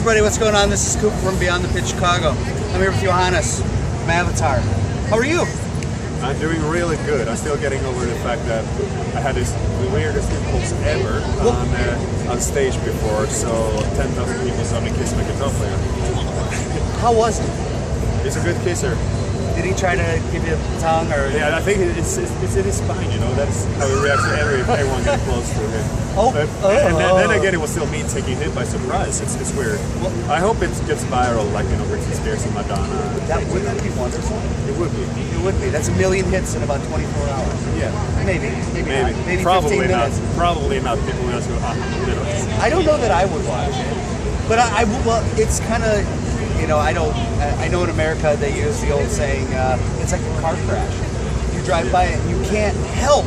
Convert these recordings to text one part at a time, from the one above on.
everybody, what's going on? This is Coop from Beyond the Pitch Chicago. I'm here with Johannes from Avatar. How are you? I'm doing really good. I'm still getting over the fact that I had the weirdest impulse ever on stage before, so 10,000 people saw me kiss my guitar player. How was it? He's a good kisser. Did he try to give you a tongue or? Yeah, I think it's in his spine, you know. That's how he reacts to everyone getting close to him. And then again, it was still me taking him by surprise. It's weird. Well, I hope it gets viral, like, you know, Britney Spears and Madonna. Wouldn't that be wonderful? It would be. It would be. That's 1 million hits in about 24 hours. Yeah. Maybe. Maybe Probably 15 not. minutes. Probably not. People will go, minutes. I don't know that I would watch it, but well, it's kind of, you know, I know in America they use the old saying, it's like a car crash. You drive by it, and you can't help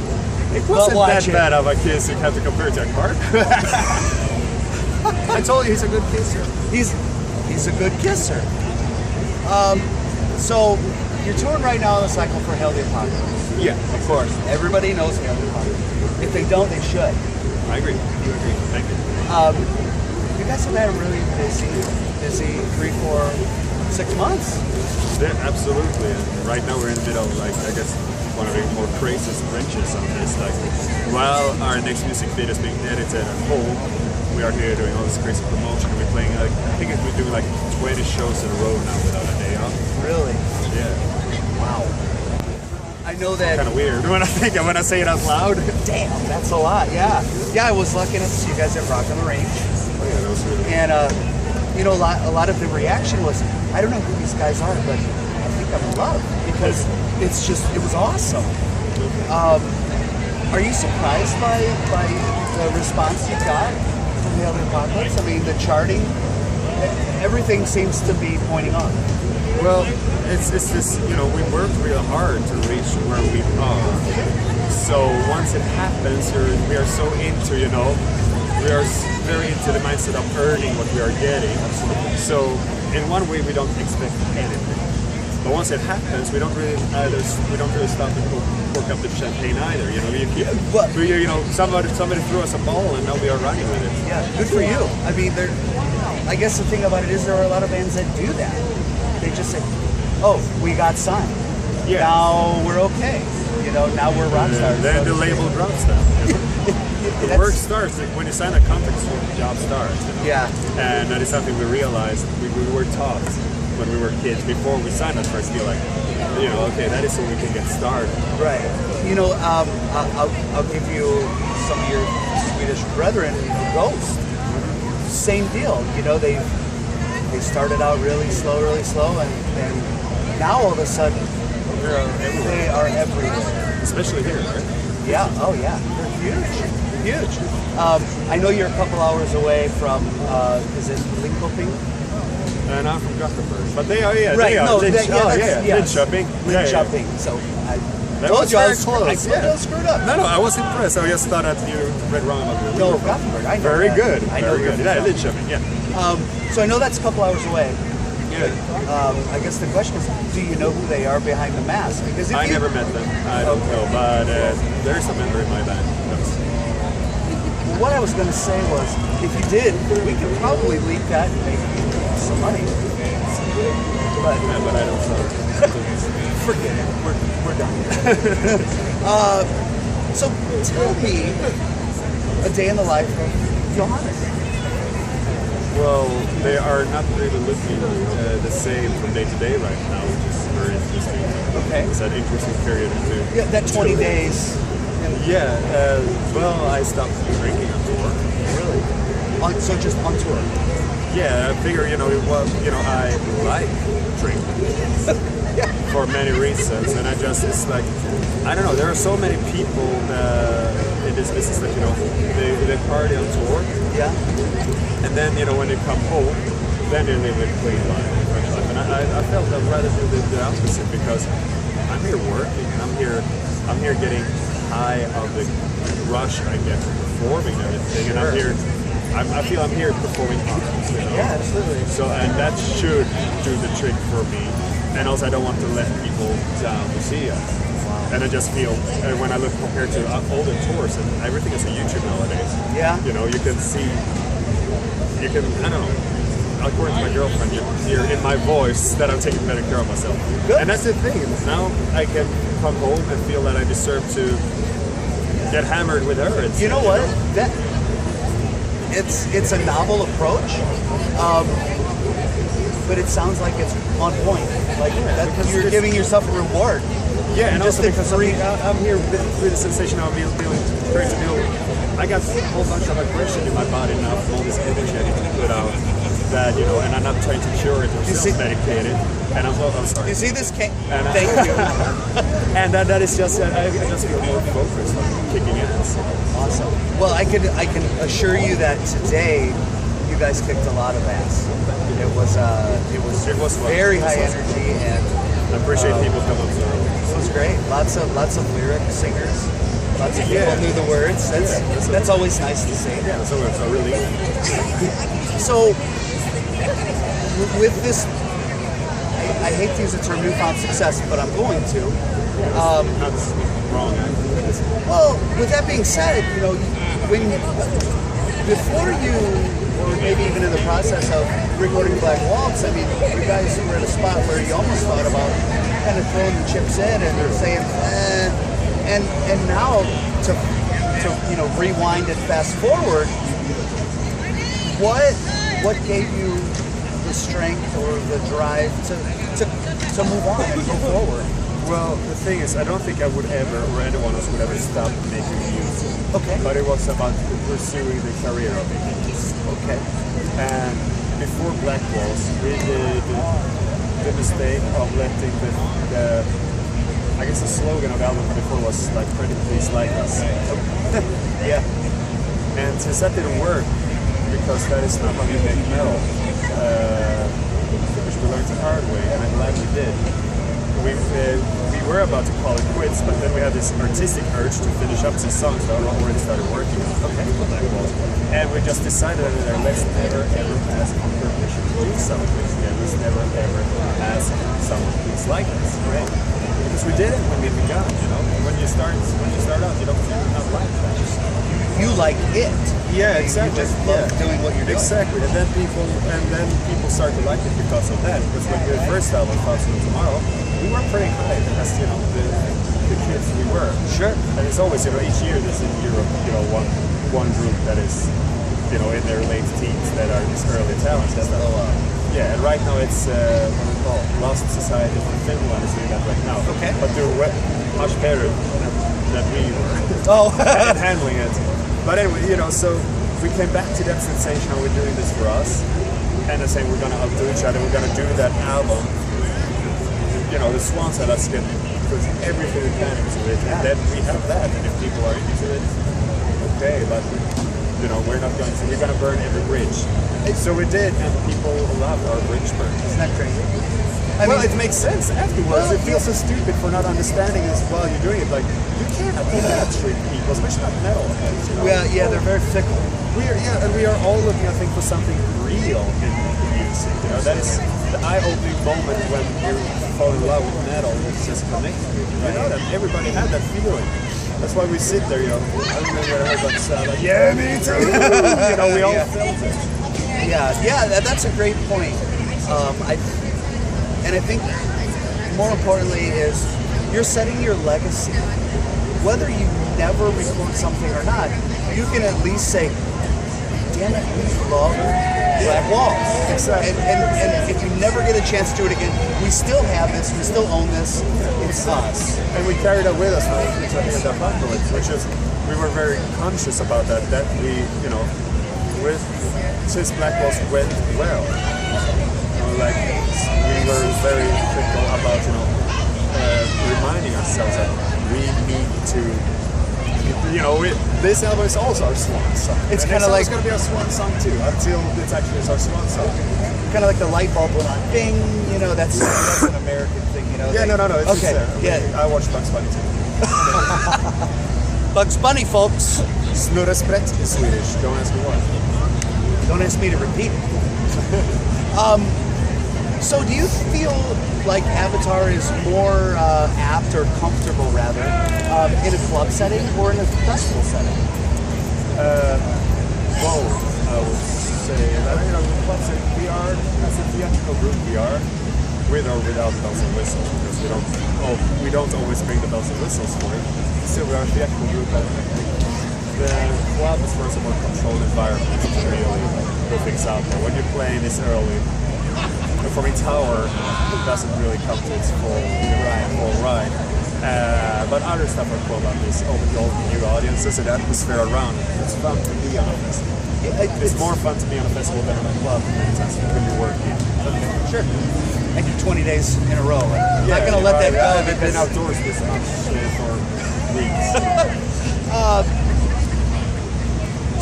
it wasn't watch that bad of a kiss. You have to compare it to a car. I told you he's a good kisser. He's a good kisser. So you're touring right now on the cycle for Hail the Apocalypse. Yeah, of course. Everybody knows Hail the Apocalypse. If they don't, they should. I agree. You agree. Thank you. You guys have had a really busy 3, 4, 6 months. Yeah, absolutely. And right now we're in the middle of, like, I guess, one of the more craziest wrenches on this. Like, while our next music video is being edited at home, we are here doing all this crazy promotion. We're playing, like, I think we're doing like 20 shows in a row now without a day off. Really? Yeah. Wow. I know that. Kind of weird when I say it out loud. Damn, that's a lot. Yeah. Yeah, I was lucky enough to see you guys at Rock on the Range. Oh yeah, that was really. And you know, a lot of the reaction was, I don't know who these guys are, but I think I'm in love because it was awesome. Are you surprised by the response you got from the other podcasts? I mean, the charting, everything seems to be pointing on. Well, it's this, you know, we worked real hard to reach where we are. So once it happens, we are so into, you know, we are very into the mindset of earning what we are getting. So in one way, we don't expect anything. But once it happens, we don't really stop and cork up the champagne either. You know, you know, somebody threw us a ball and now we are running with it. Yeah, good for you. I mean, I guess the thing about it is there are a lot of bands that do that. They just say, "Oh, we got signed. Yeah. Now we're okay. You know, now we're rock stars." Then the label drops them. You know? The work starts like when you sign a contract. The job starts. You know? Yeah. And that is something we realized. We were taught when we were kids before we signed our first deal. Like, you know, okay, that is so we can get started. Right. You know, I'll give you some of your Swedish brethren, Ghost. Same deal. You know, they started out really slow, and now all of a sudden they are everywhere. Especially here, right? Yeah. Oh, yeah. They're huge. I know you're a couple hours away from. Is it Linköping? And I'm from Gothenburg. But they are, yeah. Right. They are. No, Linköping. Linköping. Yeah. So I that told was you I very was close. close. Yeah. I screwed up. No, I was impressed. I just thought that you read wrong about No, Gothenburg. I know Very that. good. I know Very good. Yeah, Linköping. Yeah. So I know that's a couple hours away. Yeah. I guess the question is, do you know who they are behind the mask? Because if I never met them. I don't know, but there's a member in my band. Well, what I was going to say was, if you did, we could probably leak that and make some money. But I don't know. Forget it. We're done. So tell me a day in the life of Johannes. Well, they are not really looking the same from day to day right now, which is very interesting. Okay. It's an interesting period too. Yeah, that 20 days. Yeah. Well, I stopped drinking on tour. Really? So just on tour? Yeah, I figure, you know, I like drinking for many reasons, and it's like, I don't know, there are so many people in this business that, you know, they party on tour. Yeah. And then, you know, when they come home, then they live a clean life, a fresh life. And I felt I'd rather do the opposite because I'm here working and I'm here getting high of the rush I get from performing and everything. And I feel I'm here performing art, you know? Yeah, absolutely. So, and that should do the trick for me. And also I don't want to let people down to see us. Wow. And I just feel, when I look compared to older tours, and everything is on YouTube nowadays. Yeah. You know, you can see, I don't know. according to my girlfriend, you hear in my voice that I'm taking better care of myself. Good. And that's the thing. Now I can come home and feel that I deserve to get hammered with her. You know what? It's a novel approach, but it sounds like it's on point. Like you're giving yourself a reward. Yeah, and just also because free. I'm here with the sensation of feeling great to feel. I got a whole bunch of aggression in my body now from all this energy I need to put out. That and I'm not trying to cure it or self-medicate it. And I'm sorry. You see this? Thank you. And that is just I just feel more focused on kicking ass. Awesome. Well, I can assure you that today you guys kicked a lot of ass. It was very high energy, and I appreciate people coming up. It was great. Lots of lyric singers. Lots of people knew the words. That's always nice to see. Yeah, so it's a relief. So with this, I hate to use the term newfound success, but I'm going to. That's wrong. Well, with that being said, before you, or maybe even in the process of recording Black Waltz, I mean, you guys were at a spot where you almost thought about kind of throwing the chips in and saying, and now to rewind and fast forward, what gave you the strength or the drive to move on and go forward? Well, the thing is, I don't think I would ever, or anyone else would ever stop making music. Okay. But it was about pursuing the career of making music. Okay. And before Black Waltz, we did the mistake of letting the I guess the slogan of the album before was like "Pretty Please Like Us." Yeah. And since that didn't work, because that is not how you make metal, which we learned the hard way, and I'm glad we did. We were about to call it quits, but then we had this artistic urge to finish up some songs that I already started working on. Okay, Black Waltz. And we just decided that let's never ever ask for permission to do something again. Let's never ever ask someone please like us, right? Because we did it when we began, When you start out, you don't not like that. You like it. Yeah, exactly. You just love doing what you're doing. Exactly, and then people start to like it because of that. Because when we first album, Thoughts of Tomorrow, we were pretty high as the kids we were. Sure. And it's always each year there's in Europe one group that is in their late teens that are these early talents. That's yeah, and right now it's what we call Lost Society from Finland is doing that right now. Okay. But they're much better than we were. Oh. At handling it. But anyway, so we came back to that sensation of we're doing this for us, and then saying we're gonna outdo each other, we're gonna do that album. The Swans had us get everything we can into it, and then we have that, and if people are into it, okay, but we're gonna burn every bridge. So we did, and people loved our bridge burn. Isn't that crazy? It makes sense afterwards. It feels so stupid for not understanding this while you're doing it. Like, you can't treat people, especially not metal heads. Yeah, they're very fickle. And we are all looking, I think, for something real in music. That is the eye-opening moment when you fall in love with metal. It's just connected. That everybody had that feeling. That's why we sit there. I remember I heard that like, yeah, me too. We all felt it. Yeah, that's a great point. I think more importantly is you're setting your legacy. Whether you never record something or not, you can at least say, damn it, we love Black Waltz. Exactly. And if you never get a chance to do it again, we still have this, we still own this, it's us. And we carried that with us now into the apocalypse, which is, we were very conscious about that we, since Black Waltz went well, we were very critical about, reminding ourselves that we need to, this album is also our swan song. It's kind of like, it's going to be our swan song too, until it's actually our swan song. Kind of like the light bulb went on, bing, that's an American thing, Yeah, no, it's okay, there. I watch Bugs Bunny too. Bugs Bunny, folks. Snurra Sprätt is Swedish, don't ask me why. Don't ask me to repeat it. So do you feel like Avatar is more apt or comfortable, rather, in a club setting or in a festival setting? Both, I would say. In the club setting, we are group we are, with or without bells and whistles, because we don't always bring the bells and whistles for it. Still, we are a theatrical group, but the club is for a more controlled environment to really put things out there. When you play this early, performing tower doesn't really come to its full ride. But other stuff are cool about this, open goal to new audiences and atmosphere around it. It's fun to be on a festival. It's more fun to be on a festival than on a club many times when you're working. Sure. And you're 20 days in a row. I'm not going to let that go. I've been outdoors this much for weeks.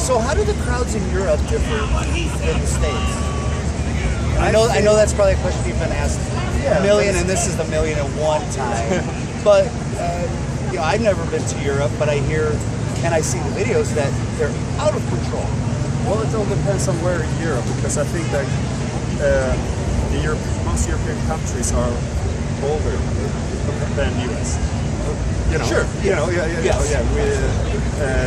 So how do the crowds in Europe differ than the States? I know that's probably a question you've been asked a million, and this is the 1,000,001 time. But I've never been to Europe, but I hear and I see the videos that they're out of control. Well, it all depends on where in Europe, because I think that most European countries are older than US. Sure.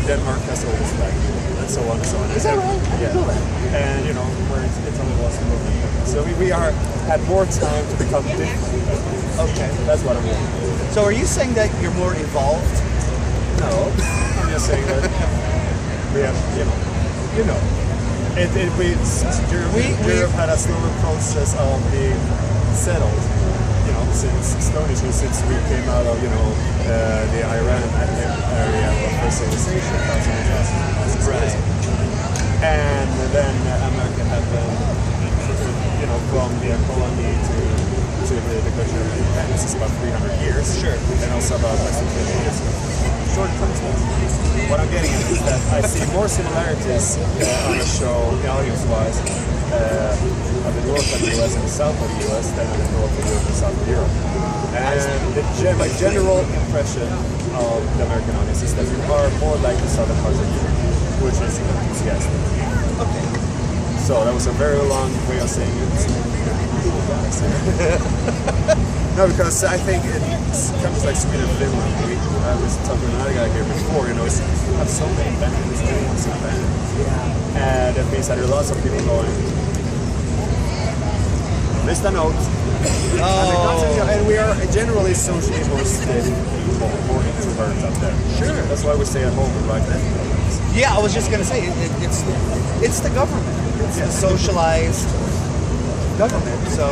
Denmark has the oldest flag, and so on and so on. Is that right? I didn't know that. And where Italy was the movement. So we had more time to become different. Okay, that's what I'm saying. So are you saying that you're more evolved? No, I'm just saying that we have, Europe had a slower process of being settled. Since we came out of the Iran area of civilization, right? And then America had from the colony to the culture of independence is about 300 years. Sure. And also about less than 50 years. Short contrast. What I'm getting at is that I see more similarities on the show, audience-wise, of the north of the US and the south of the US than the north of Europe and south of Europe. And my general impression of the American audience is that we are more like the southern parts of Europe, which is enthusiastic. Okay. So that was a very long way of saying it. No, because I think in countries like Sweden and Finland, I was talking to another guy here before, we have so many bands, bands. And that means that there are lots of people going, missed a note. And we are generally socially more steady people, more introverts up there. Sure. That's why we stay at home and write Netflix. Yeah, I was just going to say, it's the government. It's the socialized government. So,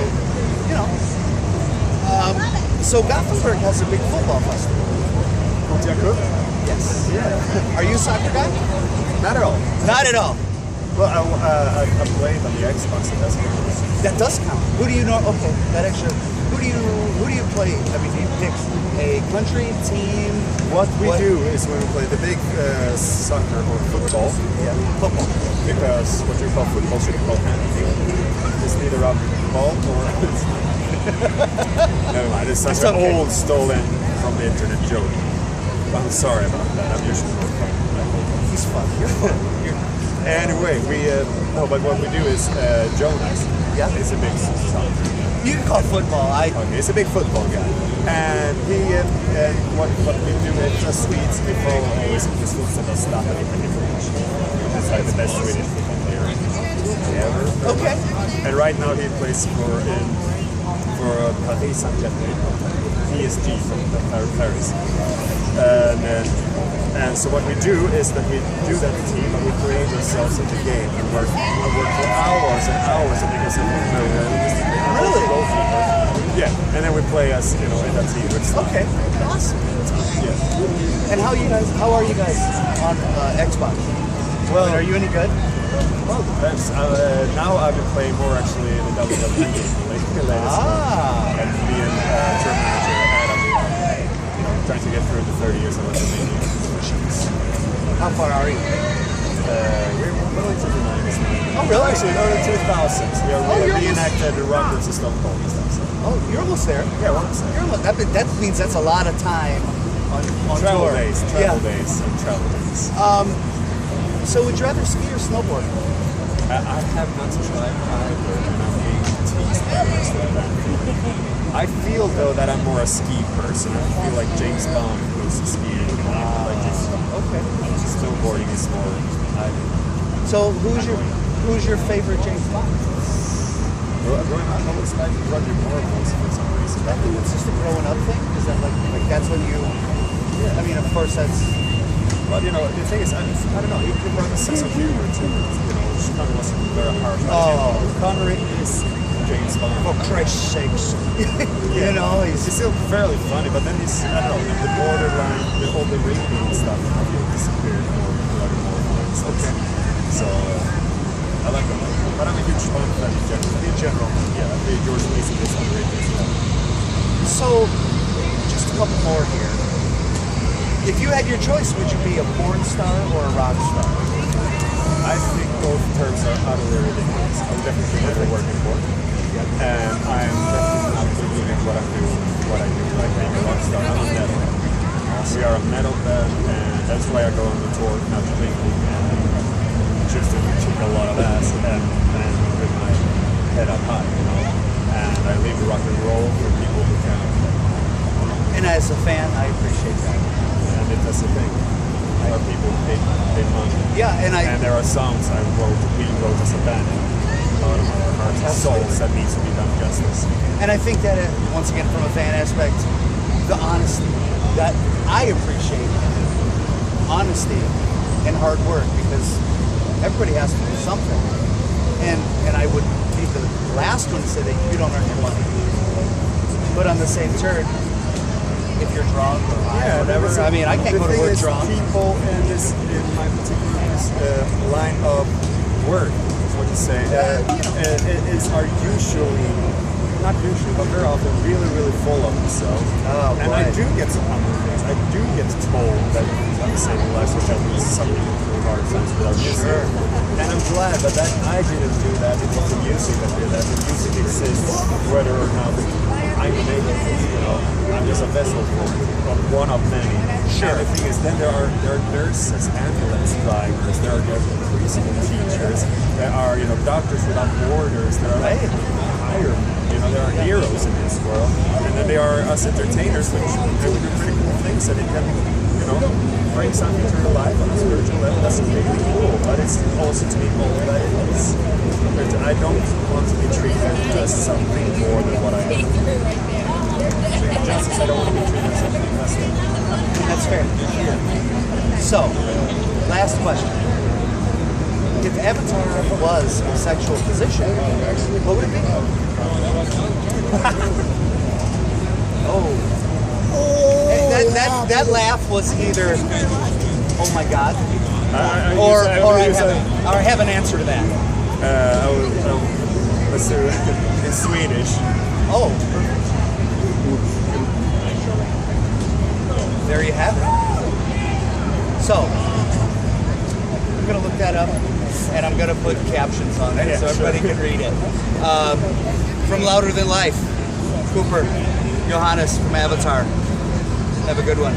so Gothenburg has a big football festival. Yes. Yeah. Are you a soccer guy? Not at all. Not at all. Well, I played on the Xbox, so that's good. That does count. Who do you know? Okay, that extra. Who do you play? I mean, do you pick a country, team? What we do is when we play the big soccer or football. Yeah, football. Because what you call football should be called handball. It's neither a ball or. Never mind. It's such an old, stolen from the internet joke. I'm sorry about that. I'm usually more fun. He's fun. You're fun. Anyway, but what we do is Johannes. Yeah. He's a big soccer. You can call football. Okay, he's a big football guy. And and what we do is as Swedes, we follow always his footsteps of Zlatan Ibrahimovic. He's like the best Swedish football player ever. Okay. And right now he plays for Paris Saint-Germain, PSG from Paris. And so what we do is that we do that team and we create ourselves in the game and work for hours and hours and make us Really? Yeah, and then we play as in that team. Okay, awesome. Yeah. And how are you guys on Xbox? Well, are you any good? Well, it depends. Now I've been playing more actually in the WWE game, like the latest one. And me and German manager Adam, trying to get through the 30 years of WrestleMania. How far are you? We're going to the 90s now. Oh, really? Actually, no, the 2000s. We are reenacted the Rock vs. Stone Cold and stuff. So. Oh, you're almost there. Yeah, we're almost there. That means that's a lot of time on travel tour. days. Travel days. So would you rather ski or snowboard? I have not tried either, and I'm being teased by the rest of the band. I feel though that I'm more a ski person. I feel like James Bond goes to skiing. Okay. Snowboarding is more. So who's your favorite James Bond? growing up, I always liked Roger Moore for some reason. I think it's just a growing up thing. Is that like that's when you? Yeah. I mean, of course, that's. But you know, the thing is, I don't know. He brought a sense of humor to it. You know, Chicago was very harsh. Oh. Connery is James Bond. For Christ's sakes. You know, he's still fairly funny, but then he's, I don't know, the borderline, all the raping and stuff, I feel disappeared for more instance. Okay. So, I like him. But I'm a huge Bond fan in general. In general. Yeah, the George Mason is underrated as well. So, just a couple more here. If you had your choice, would you be a porn star or a rock star? I think both terms are utterly ridiculous. I'm definitely never working for it. And I am definitely not doing what I do, like being a rock star. I'm a metal. We are a metal band, and that's why I go on the tour, not drinking and just to kick a lot of ass and with my head up high, you know. And I leave rock and roll for people who can. And as a fan, I appreciate that. And that's the thing. There are people who pay money. Yeah, and there are songs we wrote as a band. Out of our hearts and souls that needs to be done justice. And I think that, once again, from a fan aspect, the honesty that I appreciate, honesty and hard work, because everybody has to do something. And I would be the last one to say that you don't earn your money. But on the same turn, if you're drunk or high or whatever, I mean, I can't go to work drunk. People in my particular line of work, what you say, are usually, not usually, but very often really, really full of themselves. Oh, and I do get some humble things. I do get told that I'm saving lives, which I think some people through hard times without music. Sure. And I'm glad, but that I didn't do that. It was the music that did that. The music exists, whether or not I'm able to, you know, I'm just a vessel for one of many. Sure. And the thing is, then there are nurses, ambulance drivers, there are preschool teachers, there are, you know, doctors without borders, there are firemen, you know, there are heroes in this world, and then there are us entertainers, which we do pretty cool things, and it can, you know, bring something to your life on a spiritual level. That's really cool, but it's also to be all that it is. I don't want to be treated as something more than what I am. Justice, I don't want to be treated as something less than. That's fair. So, last question. If Avatar was a sexual position, what would it be? That laugh was either, oh my God, or I have an answer to that. Let's do it in Swedish. Oh, there you have it. So, I'm going to look that up, and I'm going to put captions on it so everybody can read it. From Louder Than Life, Cooper, Johannes from Avatar. Have a good one.